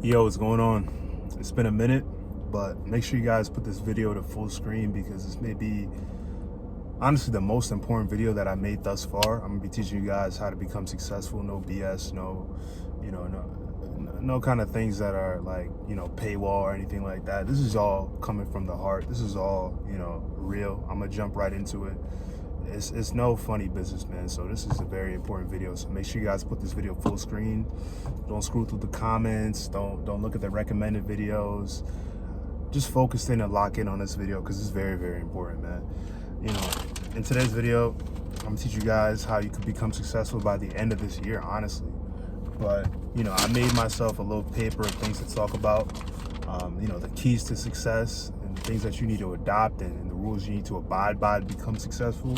Yo, what's going on? It's been a minute, but make sure you guys put this video to full screen because this may be honestly the most important video that I made thus far. I'm gonna be teaching you guys how to become successful. No BS, no kind of things that are like, paywall or anything like that. This is all coming from the heart. This is all, real. I'm gonna jump right into it. It's no funny business, man. So this is a very important video. So make sure you guys put this video full screen. Don't scroll through the comments. Don't look at the recommended videos. Just focus in and lock in on this video because it's very, very important, man. In today's video, I'm gonna teach you guys how you could become successful by the end of this year, honestly. But I made myself a little paper of things to talk about. The keys to success and the things that you need to adopt and the rules you need to abide by to become successful.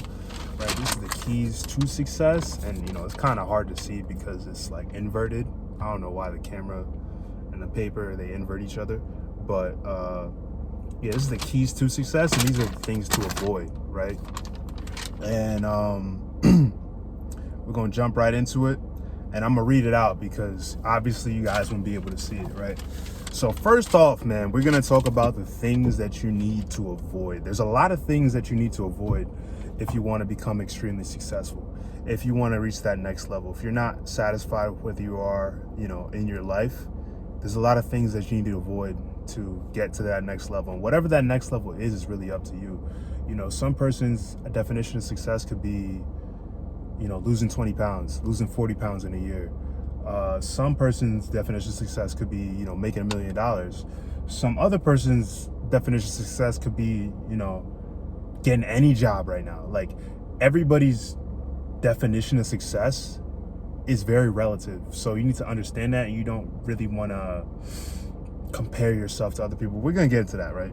Right, this is the keys to success, and it's kind of hard to see because it's like inverted. I don't know why the camera and the paper they invert each other, but yeah, this is the keys to success, and these are the things to avoid, right? And we're gonna jump right into it, and I'm gonna read it out because obviously you guys won't be able to see it, right? So first off, man, we're gonna talk about the things that you need to avoid. There's a lot of things that you need to avoid if you want to become extremely successful, if you want to reach that next level. If you're not satisfied with where you are, in your life, there's a lot of things that you need to avoid to get to that next level. And whatever that next level is really up to you. Some person's definition of success could be, losing 20 pounds, losing 40 pounds in a year. Some person's definition of success could be, making $1 million. Some other person's definition of success could be, getting any job right now. Like, everybody's definition of success is very relative. So you need to understand that. You don't really want to compare yourself to other people. We're going to get into that, right?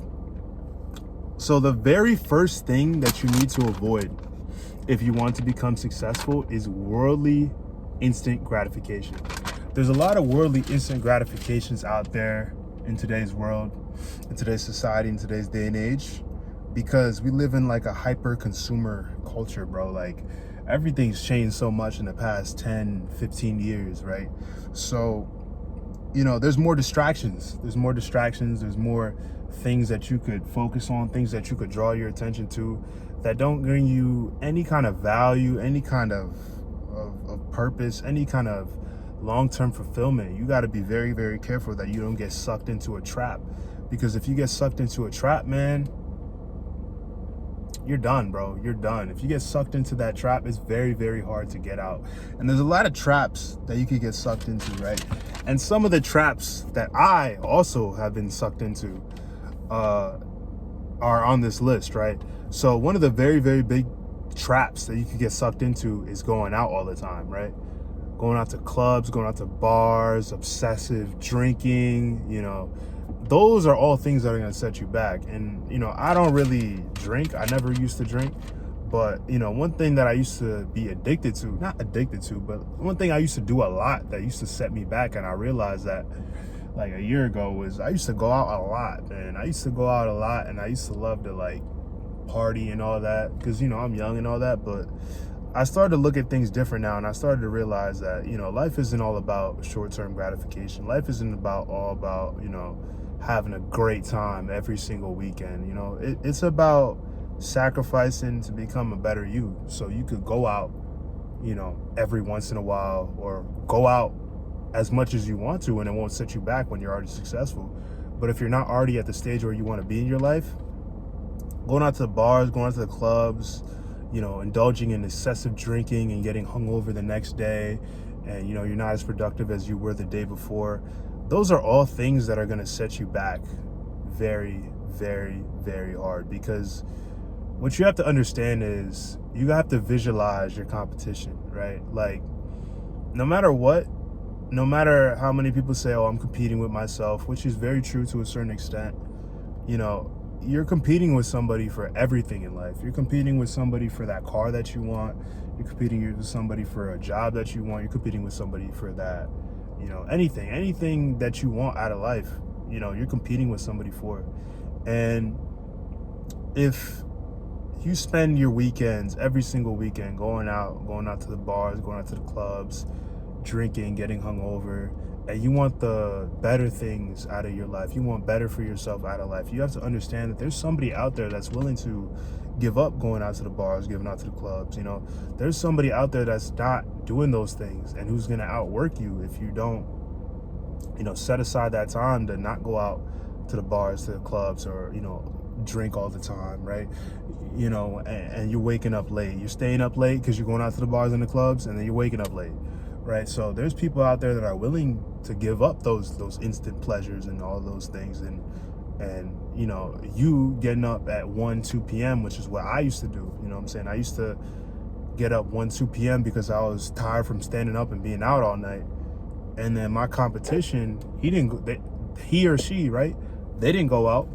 So the very first thing that you need to avoid if you want to become successful is worldly instant gratification. There's a lot of worldly instant gratifications out there in today's world, in today's society, in today's day and age, because we live in like a hyper consumer culture, bro. Like, everything's changed so much in the past 10, 15 years, right? So, there's more distractions. There's more things that you could focus on, things that you could draw your attention to that don't bring you any kind of value, any kind of purpose, any kind of long-term fulfillment. You got to be very, very careful that you don't get sucked into a trap, because if you get sucked into a trap, man, you're done, bro. You're done. If you get sucked into that trap, it's very, very hard to get out. And there's a lot of traps that you could get sucked into, right? And some of the traps that I also have been sucked into are on this list, right? So one of the very, very big traps that you could get sucked into is going out all the time, right? Going out to clubs, going out to bars, obsessive drinking, those are all things that are going to set you back. And, I don't really drink. I never used to drink. But, one thing that I used to be addicted to, not addicted to, but one thing I used to do a lot that used to set me back, and I realized that like a year ago, was I used to go out a lot, man. I used to go out a lot, and I used to love to like party and all that because, I'm young and all that. But I started to look at things different now, and I started to realize that, life isn't all about short-term gratification. Life isn't all about, having a great time every single weekend. It's about sacrificing to become a better you. So you could go out, every once in a while, or go out as much as you want to, and it won't set you back when you're already successful. But if you're not already at the stage where you want to be in your life, going out to the bars, going out to the clubs, indulging in excessive drinking and getting hungover the next day, and you're not as productive as you were the day before, those are all things that are going to set you back very, very, very hard. Because what you have to understand is you have to visualize your competition, right? Like, no matter how many people say, oh, I'm competing with myself, which is very true to a certain extent, you're competing with somebody for everything in life. You're competing with somebody for that car that you want. You're competing with somebody for a job that you want. You're competing with somebody for that, anything that you want out of life, you're competing with somebody for. And if you spend your weekends, every single weekend, going out to the bars, going out to the clubs, drinking, getting hungover, and you want the better things out of your life, you want better for yourself out of life, you have to understand that there's somebody out there that's willing to give up going out to the bars, giving out to the clubs. You know, there's somebody out there that's not doing those things and who's going to outwork you if you don't, you know, set aside that time to not go out to the bars, to the clubs, or, you know, drink all the time, right? You know, and you're waking up late, you're staying up late because you're going out to the bars and the clubs, and then you're waking up late, right? So there's people out there that are willing to give up those instant pleasures and all those things, and you know, you getting up at 1-2 p.m., which is what I used to do. You know what I'm saying? I used to get up 1-2 p.m. because I was tired from standing up and being out all night. And then my competition, he or she, right, they didn't go out,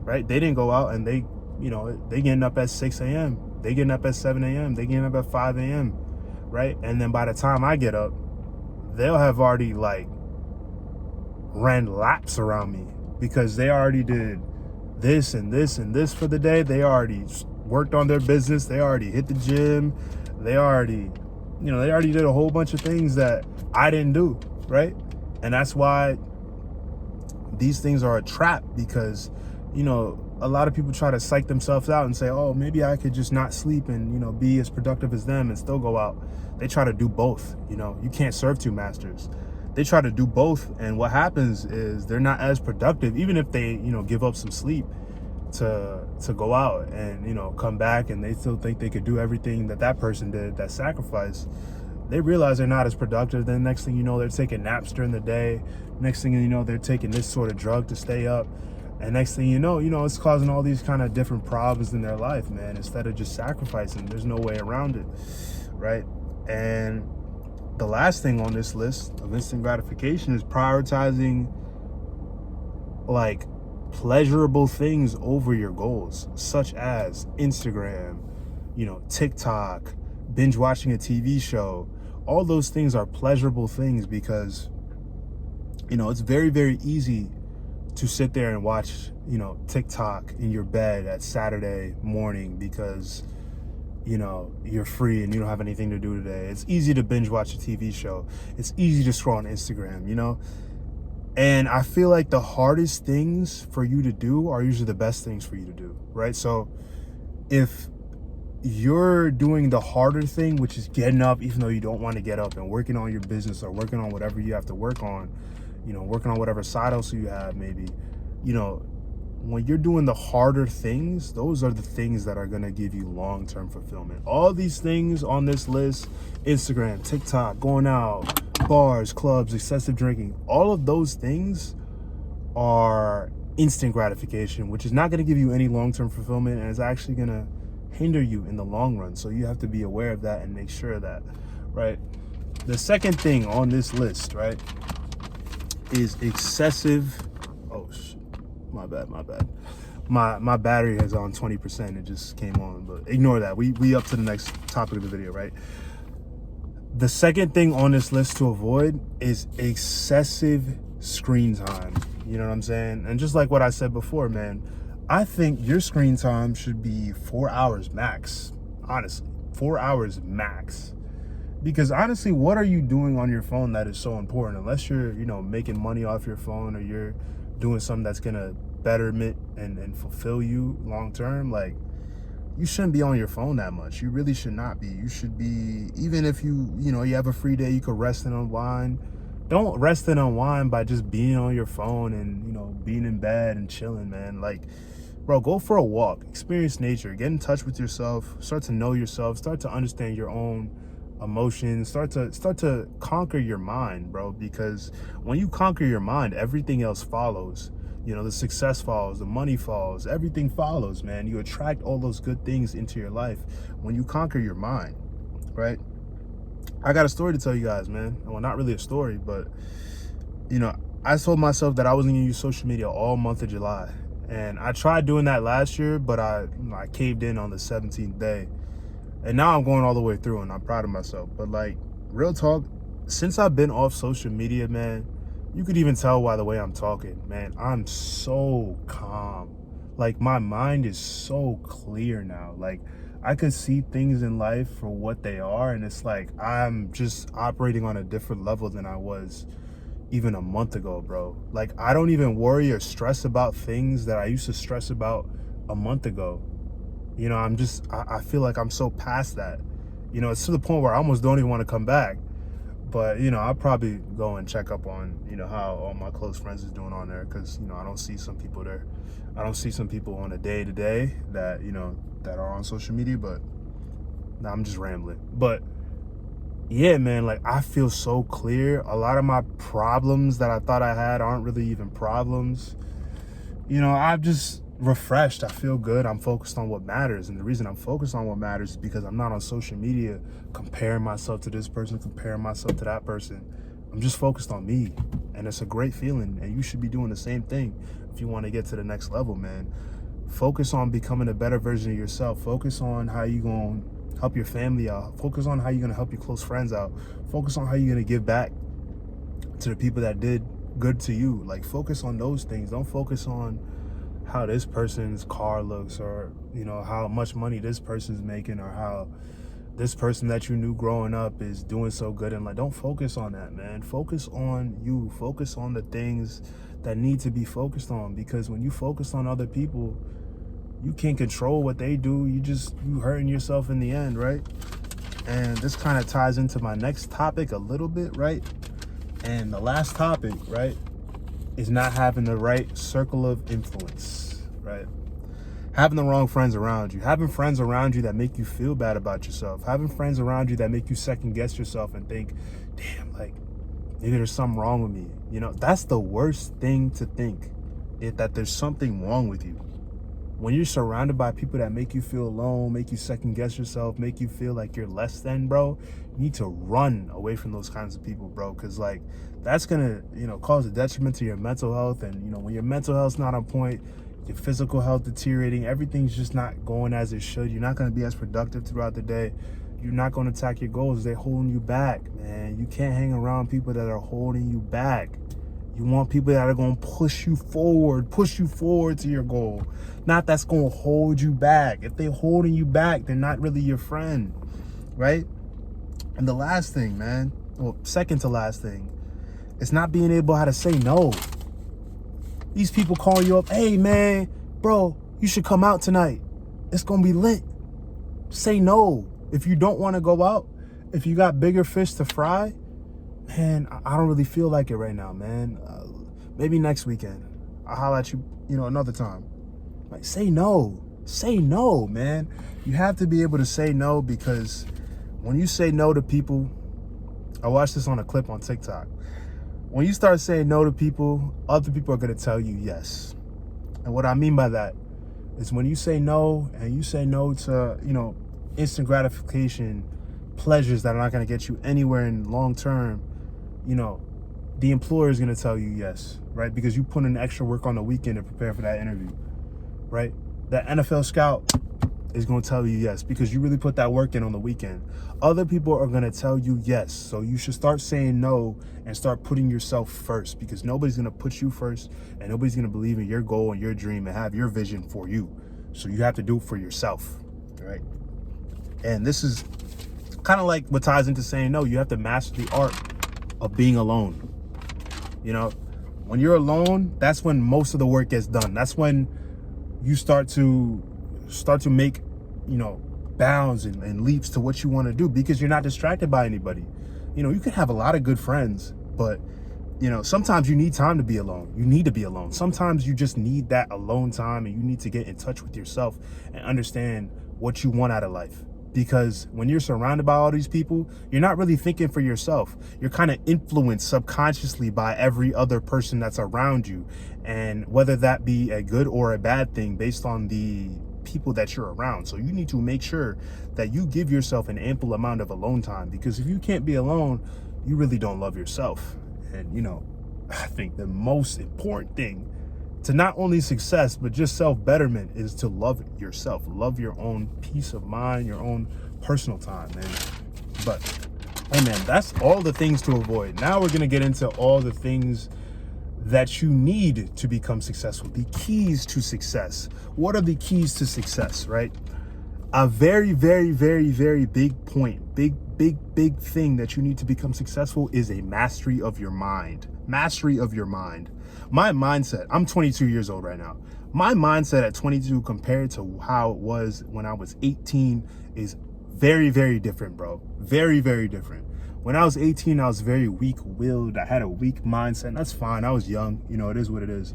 right? They didn't go out, and they, you know, they getting up at 6 a.m. They getting up at 7 a.m. They getting up at 5 a.m., right? And then by the time I get up, they'll have already like ran laps around me because they already did this and this and this for the day. They already worked on their business. They already hit the gym. They already, you know, they already did a whole bunch of things that I didn't do, right? And that's why these things are a trap, because, you know, a lot of people try to psych themselves out and say, oh, maybe I could just not sleep and, you know, be as productive as them and still go out. They try to do both. You know, you can't serve two masters. They try to do both, and what happens is they're not as productive, even if they, you know, give up some sleep to go out and, you know, come back, and they still think they could do everything that person did, that sacrifice. They realize they're not as productive. Then next thing you know, they're taking naps during the day. Next thing you know, they're taking this sort of drug to stay up. And next thing you know, it's causing all these kind of different problems in their life, man, instead of just sacrificing. There's no way around it, right? And the last thing on this list of instant gratification is prioritizing like pleasurable things over your goals, such as Instagram, you know, TikTok, binge watching a TV show. All those things are pleasurable things because, you know, it's very, very easy to sit there and watch, you know, TikTok in your bed at Saturday morning because, you know, you're free and you don't have anything to do today. It's easy to binge watch a TV show. It's easy to scroll on Instagram, you know? And I feel like the hardest things for you to do are usually the best things for you to do, right? So if you're doing the harder thing, which is getting up even though you don't want to get up, and working on your business or working on whatever you have to work on, you know, working on whatever side hustle you have, maybe, you know, when you're doing the harder things, those are the things that are going to give you long-term fulfillment. All these things on this list, Instagram, TikTok, going out, bars, clubs, excessive drinking, all of those things are instant gratification, which is not going to give you any long-term fulfillment, and is actually going to hinder you in the long run. So you have to be aware of that and make sure of that, right? The second thing on this list, right, is excessive. Oh shit, my bad. My battery is on 20%. It just came on, but ignore that. We up to the next topic of the video, right? The second thing on this list to avoid is excessive screen time. You know what I'm saying? And just like what I said before, man, I think your screen time should be 4 hours max. Honestly, 4 hours max. Because honestly, what are you doing on your phone that is so important? Unless you're, you know, making money off your phone, or you're doing something that's gonna betterment and fulfill you long term, like, you shouldn't be on your phone that much. You really should not be. You should be, even if you know, you have a free day, you could rest and unwind. Don't rest and unwind by just being on your phone and, you know, being in bed and chilling, man. Like, bro, go for a walk, experience nature, get in touch with yourself, start to know yourself, start to understand your own emotions, start to conquer your mind, bro. Because when you conquer your mind, everything else follows. You know, the success follows, the money follows, everything follows, man. You attract all those good things into your life when you conquer your mind, right? I got a story to tell you guys, man. Well, not really a story, but, you know, I told myself that I wasn't gonna use social media all month of July. And I tried doing that last year, but I caved in on the 17th day. And now I'm going all the way through, and I'm proud of myself. But, like, real talk, since I've been off social media, man, you could even tell by the way I'm talking, man, I'm so calm. Like, my mind is so clear now. Like, I could see things in life for what they are, and it's like I'm just operating on a different level than I was even a month ago, bro. Like, I don't even worry or stress about things that I used to stress about a month ago. You know, I feel like I'm so past that. You know, it's to the point where I almost don't even want to come back. But, you know, I'll probably go and check up on, you know, how all my close friends is doing on there. Because, you know, I don't see some people there. I don't see some people on a day-to-day that, you know, that are on social media. But, nah, I'm just rambling. But, yeah, man, like, I feel so clear. A lot of my problems that I thought I had aren't really even problems. You know, I've just refreshed. I feel good. I'm focused on what matters. And the reason I'm focused on what matters is because I'm not on social media comparing myself to this person, comparing myself to that person. I'm just focused on me. And it's a great feeling. And you should be doing the same thing if you want to get to the next level, man. Focus on becoming a better version of yourself. Focus on how you going to help your family out. Focus on how you're going to help your close friends out. Focus on how you're going to give back to the people that did good to you. Like, focus on those things. Don't focus on how this person's car looks, or, you know, how much money this person's making, or how this person that you knew growing up is doing so good. And like, don't focus on that, man. Focus on you. Focus on the things that need to be focused on, because when you focus on other people, you can't control what they do. You hurting yourself in the end, right? And this kind of ties into my next topic a little bit, right? And the last topic, right, is not having the right circle of influence, right? Having the wrong friends around you. Having friends around you that make you feel bad about yourself. Having friends around you that make you second guess yourself and think, damn, like, maybe there's something wrong with me. You know, that's the worst thing to think, that there's something wrong with you. When you're surrounded by people that make you feel alone, make you second guess yourself, make you feel like you're less than, bro, you need to run away from those kinds of people, bro. Because, like, that's gonna, you know, cause a detriment to your mental health. And, you know, when your mental health's not on point, your physical health deteriorating, everything's just not going as it should. You're not gonna be as productive throughout the day. You're not gonna attack your goals. They're holding you back, man. You can't hang around people that are holding you back. You want people that are going to push you forward to your goal. Not that's going to hold you back. If they're holding you back, they're not really your friend, right? And the last thing, man, well, second to last thing, is not being able how to say no. These people calling you up, hey, man, bro, you should come out tonight. It's going to be lit. Say no. If you don't want to go out, if you got bigger fish to fry, man, I don't really feel like it right now, man. Maybe next weekend. I'll holler at you, you know, another time. Like, say no. Say no, man. You have to be able to say no, because when you say no to people, I watched this on a clip on TikTok. When you start saying no to people, other people are going to tell you yes. And what I mean by that is when you say no, and you say no to, you know, instant gratification, pleasures that are not going to get you anywhere in long term, you know, the employer is going to tell you yes, right? Because you put in extra work on the weekend to prepare for that interview, right? That NFL scout is going to tell you yes, because you really put that work in on the weekend. Other people are going to tell you yes. So you should start saying no and start putting yourself first, because nobody's going to put you first, and nobody's going to believe in your goal and your dream and have your vision for you. So you have to do it for yourself, right? And this is kind of like what ties into saying no. You have to master the art of being alone. You know, when you're alone, that's when most of the work gets done. That's when you start to make, you know, bounds and leaps to what you want to do, because you're not distracted by anybody. You know, you can have a lot of good friends, but, you know, sometimes you need time to be alone. You need to be alone. Sometimes you just need that alone time, and you need to get in touch with yourself and understand what you want out of life. Because when you're surrounded by all these people, you're not really thinking for yourself. You're kind of influenced subconsciously by every other person that's around you. And whether that be a good or a bad thing based on the people that you're around. So you need to make sure that you give yourself an ample amount of alone time, because if you can't be alone, you really don't love yourself. And, you know, I think the most important thing to not only success, but just self-betterment is to love yourself. Love your own peace of mind, your own personal time, man. But, hey, man, that's all the things to avoid. Now we're going to get into all the things that you need to become successful. The keys to success. What are the keys to success, right? A very, very, very, very big point, big thing that you need to become successful is a mastery of your mind. Mastery of your mind. My mindset, I'm 22 years old right now. My mindset at 22 compared to how it was when I was 18 is very, very different, bro. Very, very different. When I was 18, I was very weak-willed. I had a weak mindset, and that's fine. I was young, you know, it is what it is.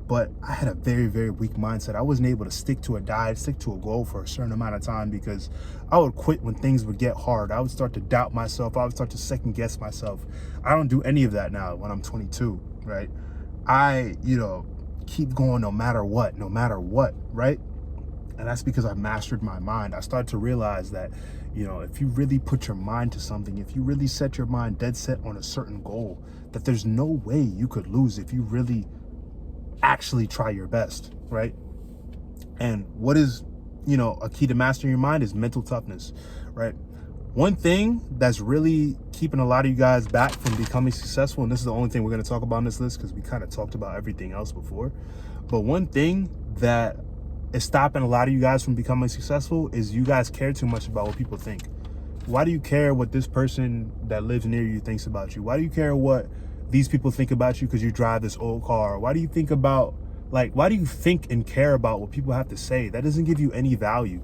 But I had a very, very weak mindset. I wasn't able to stick to a diet, stick to a goal for a certain amount of time because I would quit when things would get hard. I would start to doubt myself. I would start to second guess myself. I don't do any of that now when I'm 22, right? I, keep going no matter what, right? And that's because I mastered my mind. I started to realize that, if you really put your mind to something, if you really set your mind dead set on a certain goal, that there's no way you could lose if you really actually try your best, right? And what is, a key to mastering your mind is mental toughness, right? One thing that's really keeping a lot of you guys back from becoming successful, and this is the only thing we're going to talk about on this list because we kind of talked about everything else before, but one thing that is stopping a lot of you guys from becoming successful is you guys care too much about what people think. Why do you care what this person that lives near you thinks about you? Why do you care what these people think about you because you drive this old car? Why do you think about, why do you think and care about what people have to say? That doesn't give you any value.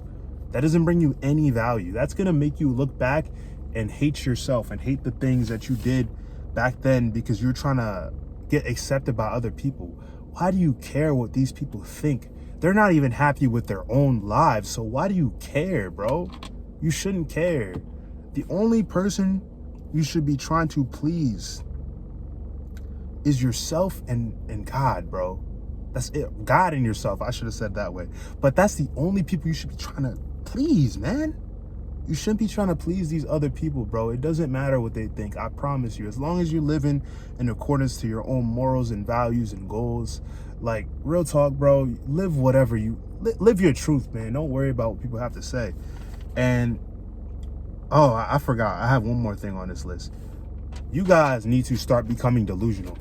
That doesn't bring you any value. That's going to make you look back and hate yourself and hate the things that you did back then because you're trying to get accepted by other people. Why do you care what these people think? They're not even happy with their own lives. So why do you care, bro? You shouldn't care. The only person you should be trying to please is yourself and God, bro. That's it. God and yourself. I should have said that way. But that's the only people you should be trying to please, man. You shouldn't be trying to please these other people, bro. It doesn't matter what they think. I promise you. As long as you're living in accordance to your own morals and values and goals, real talk, bro, live whatever live your truth, man. Don't worry about what people have to say. And, I forgot. I have one more thing on this list. You guys need to start becoming delusional.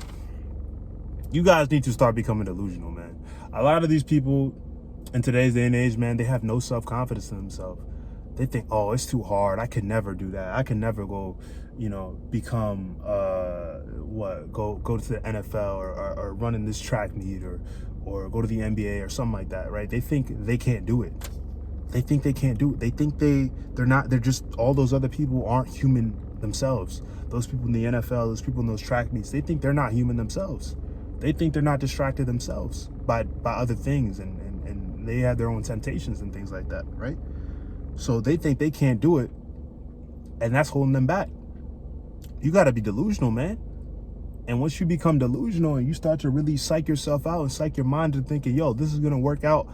You guys need to start becoming delusional, man. A lot of these people in today's day and age, man, they have no self-confidence in themselves. They think, oh, it's too hard. I can never do that. I can never go, become, go to the NFL or run in this track meet or go to the NBA or something like that, right? They think they can't do it. They think they can't do it. They think they're just, all those other people aren't human themselves. Those people in the NFL, those people in those track meets, they think they're not human themselves. They think they're not distracted themselves by other things and they have their own temptations and things like that, right? So they think they can't do it, and that's holding them back. You got to be delusional, man. And once you become delusional and you start to really psych yourself out and psych your mind to thinking, yo, this is going to work out.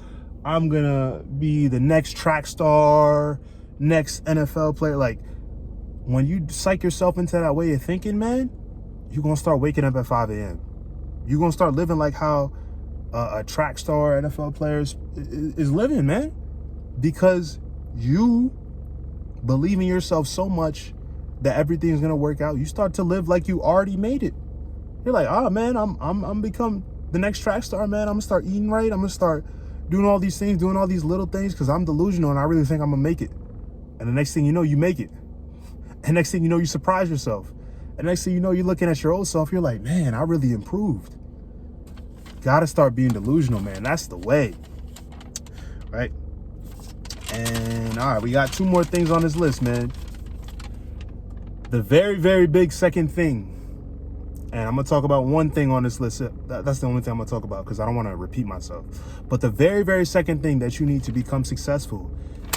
I'm going to be the next track star, next NFL player. When you psych yourself into that way of thinking, man, you're going to start waking up at 5 a.m. You're going to start living like how a track star NFL player is living, man. Because you believe in yourself so much that everything's going to work out. You start to live like you already made it. You're like, oh, man, I'm become the next track star, man. I'm going to start eating right. I'm going to start doing all these things, doing all these little things because I'm delusional and I really think I'm going to make it. And the next thing you know, you make it. And next thing you know, you surprise yourself. And next thing you know, you're looking at your old self. You're like, man, I really improved. Gotta start being delusional, man. That's the way, right? And all right, we got 2 more things on this list, man. The very, very big second thing, and I'm gonna talk about one thing on this list. That's the only thing I'm gonna talk about because I don't want to repeat myself. But the very, very second thing that you need to become successful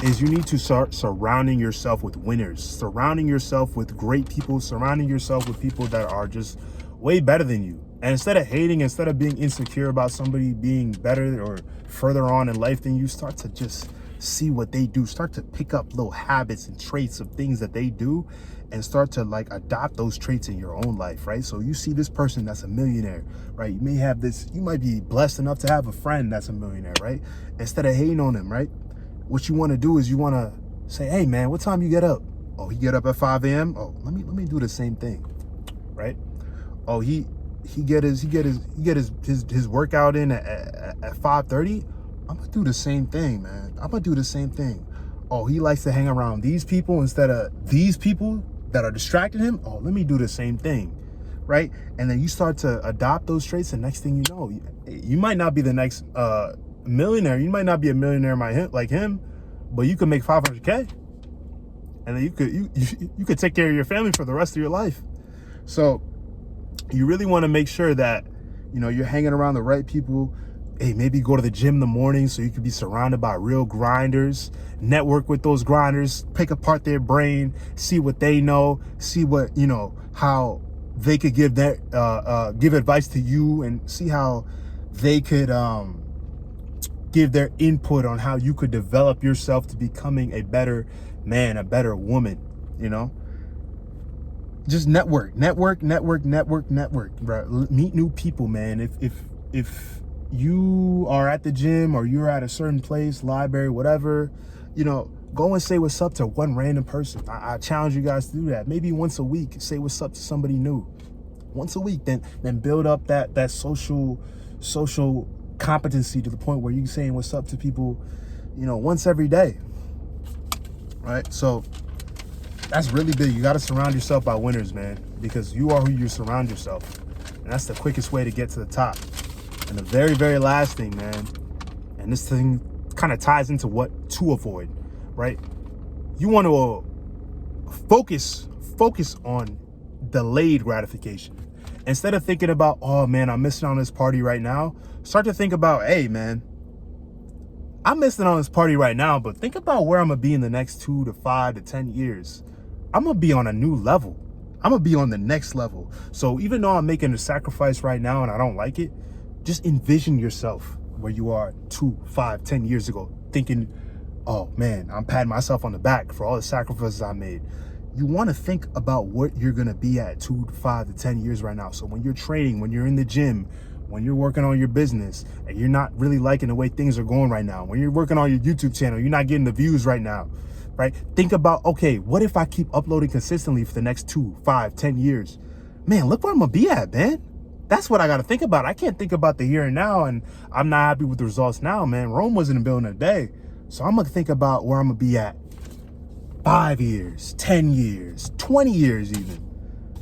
is you need to start surrounding yourself with winners, surrounding yourself with great people, surrounding yourself with people that are just way better than you. And instead of hating, instead of being insecure about somebody being better or further on in life than you, start to just see what they do. Start to pick up little habits and traits of things that they do and start to adopt those traits in your own life, right? So you see this person that's a millionaire, right? You may have this, you might be blessed enough to have a friend that's a millionaire, right? Instead of hating on him, right? What you want to do is you want to say, hey man, what time you get up? Oh, he get up at 5 a.m. Oh, let me do the same thing, right? Oh, he get his workout in at 5:30. I'm gonna do the same thing, man. I'm gonna do the same thing. oh, he likes to hang around these people instead of these people that are distracting him. Oh, let me do the same thing, right? And then you start to adopt those traits, and next thing you know, you might not be the next millionaire. You might not be a millionaire like him, but you could make 500K, and then you could take care of your family for the rest of your life. So you really want to make sure that, you know, you're hanging around the right people. Hey, maybe go to the gym in the morning so you can be surrounded by real grinders. Network with those grinders, pick apart their brain, see what they know, see what, you know, how they could give that give advice to you, and see how they could give their input on how you could develop yourself to becoming a better man, a better woman, you know. Just network, bro. Meet new people, man. If you are at the gym or you're at a certain place, library, whatever, you know, go and say what's up to one random person. I challenge you guys to do that. Maybe once a week, say what's up to somebody new. Once a week, then build up that social competency to the point where you're saying what's up to people, you know, once every day. Right? So that's really big. You got to surround yourself by winners, man, because you are who you surround yourself. And that's the quickest way to get to the top. And the very, very last thing, man, and this thing kind of ties into what to avoid, right? You want to focus on delayed gratification. Instead of thinking about, oh man, I'm missing on this party right now, start to think about, hey man, I'm missing on this party right now, but think about where I'm gonna be in the next 2 to 5 to 10 years. I'm gonna be on a new level. I'm gonna be on the next level. So even though I'm making a sacrifice right now and I don't like it, just envision yourself where you are 2, 5, 10 years ago, thinking, oh man, I'm patting myself on the back for all the sacrifices I made. You want to think about what you're going to be at 2 to 5 to 10 years right now. So when you're training, when you're in the gym, when you're working on your business and you're not really liking the way things are going right now, when you're working on your YouTube channel, you're not getting the views right now, right? Think about, okay, what if I keep uploading consistently for the next 2, 5, 10 years? Man, look where I'm going to be at, man. That's what I got to think about. I can't think about the here and now, and I'm not happy with the results now, man. Rome wasn't built in a day. So I'm going to think about where I'm going to be at 5 years, 10 years, 20 years even.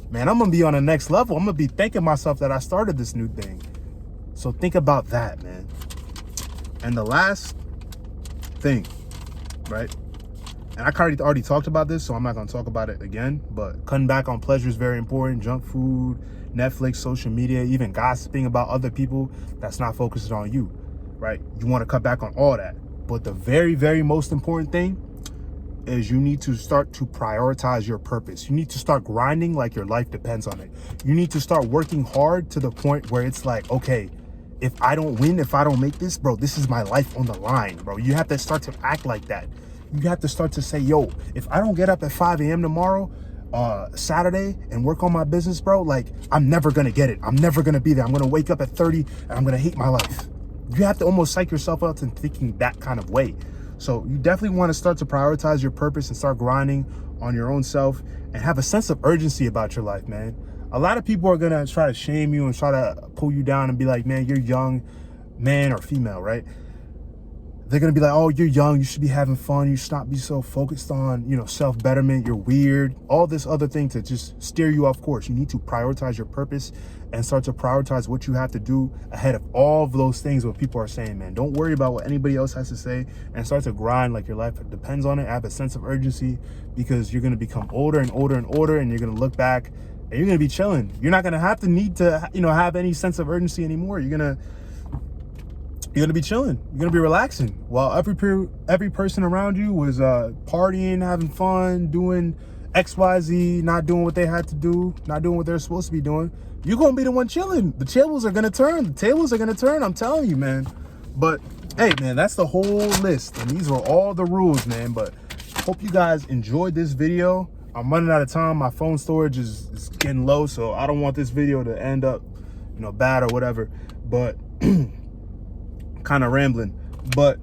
Man, I'm going to be on the next level. I'm going to be thanking myself that I started this new thing. So think about that, man. And the last thing, right? And I already talked about this, so I'm not going to talk about it again. But cutting back on pleasure is very important. Junk food, Netflix, social media, even gossiping about other people, that's not focused on you, right? You want to cut back on all that. But the very, very most important thing is you need to start to prioritize your purpose. You need to start grinding like your life depends on it. You need to start working hard to the point where it's like, okay, if I don't win, if I don't make this, bro, this is my life on the line, bro. You have to start to act like that. You have to start to say, yo, if I don't get up at 5 a.m. tomorrow, Saturday, and work on my business, bro, like, I'm never gonna get it. I'm never gonna be there. I'm gonna wake up at 30 and I'm gonna hate my life. You have to almost psych yourself out into thinking that kind of way. So you definitely want to start to prioritize your purpose and start grinding on your own self and have a sense of urgency about your life, man. A lot of people are gonna try to shame you and try to pull you down and be like, man, you're young, man or female, right? They're gonna be like, oh, you're young, you should be having fun, you should not be so focused on, you know, self-betterment, you're weird, all this other thing to just steer you off course. You need to prioritize your purpose and start to prioritize what you have to do ahead of all of those things what people are saying, man. Don't worry about what anybody else has to say and start to grind like your life depends on it. Have a sense of urgency, because you're gonna become older and older and older, and you're gonna look back and you're gonna be chilling. You're not gonna have to need to, you know, have any sense of urgency anymore. You're gonna be chilling. You're gonna be relaxing while every person around you was partying, having fun, doing XYZ, not doing what they had to do, not doing what they're supposed to be doing. You're gonna be the one chilling. The tables are gonna turn. The tables are gonna turn. I'm telling you, man. But hey, man, that's the whole list, and these were all the rules, man. But hope you guys enjoyed this video. I'm running out of time. My phone storage is getting low, so I don't want this video to end up, you know, bad or whatever. But kind of rambling, but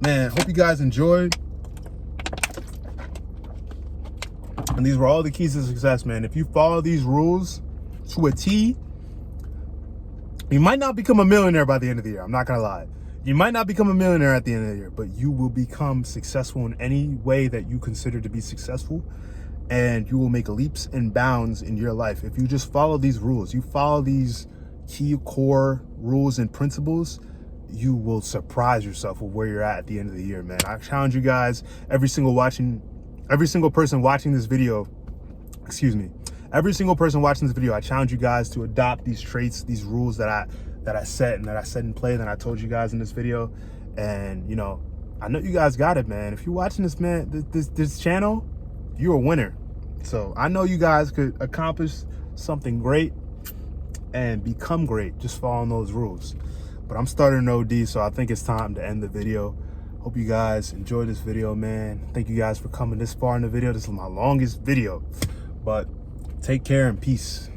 man, hope you guys enjoyed. And these were all the keys to success, man. If you follow these rules to a T, you might not become a millionaire by the end of the year. I'm not gonna lie. You might not become a millionaire at the end of the year, but you will become successful in any way that you consider to be successful. And you will make leaps and bounds in your life. If you just follow these rules, you follow these key core rules and principles, you will surprise yourself with where you're at the end of the year, man. I challenge you guys, every single person watching this video, every single person watching this video, I challenge you guys to adopt these traits, these rules that I set and that I set in play, that I told you guys in this video. And you know, I know you guys got it, man. If you're watching this, man, this channel, you're a winner. So I know you guys could accomplish something great and become great just following those rules. But I'm starting an OD, so I think it's time to end the video. Hope you guys enjoyed this video, man. Thank you guys for coming this far in the video. This is my longest video, but take care and peace.